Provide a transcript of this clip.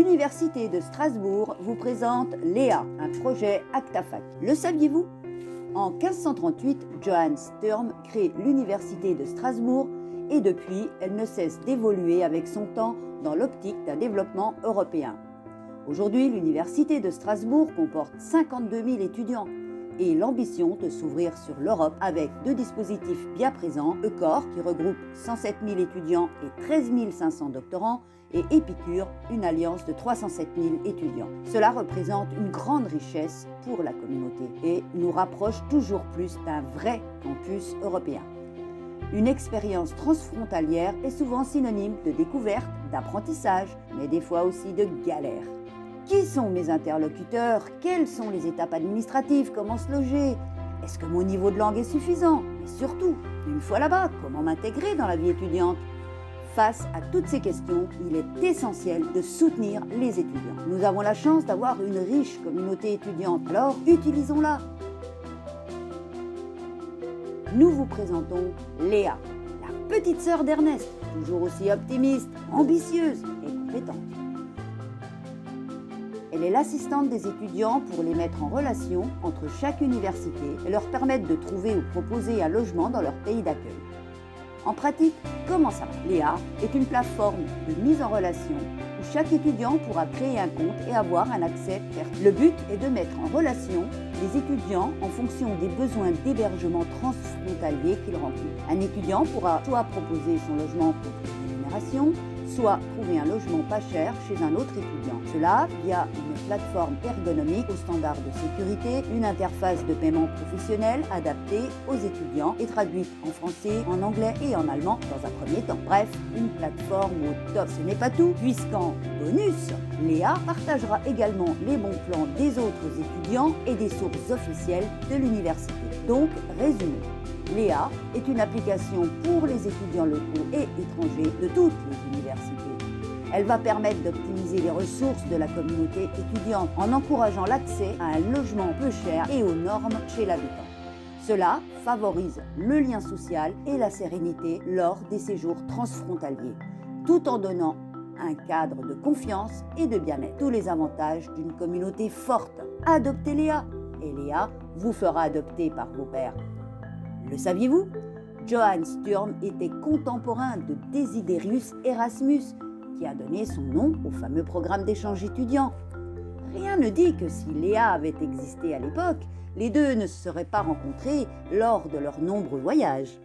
L'Université de Strasbourg vous présente Léa, un projet ActaFac. Le saviez-vous ? En 1538, Johannes Sturm crée l'Université de Strasbourg et depuis, elle ne cesse d'évoluer avec son temps dans l'optique d'un développement européen. Aujourd'hui, l'Université de Strasbourg comporte 52 000 étudiants et l'ambition de s'ouvrir sur l'Europe avec 2 dispositifs bien présents, ECOR qui regroupe 107 000 étudiants et 13 500 doctorants et Épicure, une alliance de 307 000 étudiants. Cela représente une grande richesse pour la communauté et nous rapproche toujours plus d'un vrai campus européen. Une expérience transfrontalière est souvent synonyme de découverte, d'apprentissage, mais des fois aussi de galère. Qui sont mes interlocuteurs? Quelles sont les étapes administratives? Comment se loger? Est-ce que mon niveau de langue est suffisant? Et surtout, une fois là-bas, comment m'intégrer dans la vie étudiante? Face à toutes ces questions, il est essentiel de soutenir les étudiants. Nous avons la chance d'avoir une riche communauté étudiante, alors utilisons-la. Nous vous présentons Léa, la petite sœur d'Ernest, toujours aussi optimiste, ambitieuse et compétente. Elle est l'assistante des étudiants pour les mettre en relation entre chaque université et leur permettre de trouver ou proposer un logement dans leur pays d'accueil. En pratique, comment ça va? Léa est une plateforme de mise en relation où chaque étudiant pourra créer un compte et avoir un accès pertinent. Le but est de mettre en relation les étudiants en fonction des besoins d'hébergement transfrontalier qu'ils rencontrent. Un étudiant pourra soit proposer son logement contre rémunération, soit trouver un logement pas cher chez un autre étudiant. Cela via une plateforme ergonomique aux standards de sécurité, une interface de paiement professionnelle adaptée aux étudiants et traduite en français, en anglais et en allemand dans un premier temps. Bref, une plateforme au top. Ce n'est pas tout, puisqu'en bonus, Léa partagera également les bons plans des autres étudiants et des sources officielles de l'université. Donc, résumons. Léa est une application pour les étudiants locaux et étrangers de toutes les universités. Elle va permettre d'optimiser les ressources de la communauté étudiante en encourageant l'accès à un logement peu cher et aux normes chez l'habitant. Cela favorise le lien social et la sérénité lors des séjours transfrontaliers, tout en donnant un cadre de confiance et de bien-être. Tous les avantages d'une communauté forte. Adoptez Léa et Léa vous fera adopter par vos pairs. Le saviez-vous? Johannes Sturm était contemporain de Desiderius Erasmus, qui a donné son nom au fameux programme d'échange étudiant. Rien ne dit que si Léa avait existé à l'époque, les deux ne se seraient pas rencontrés lors de leurs nombreux voyages.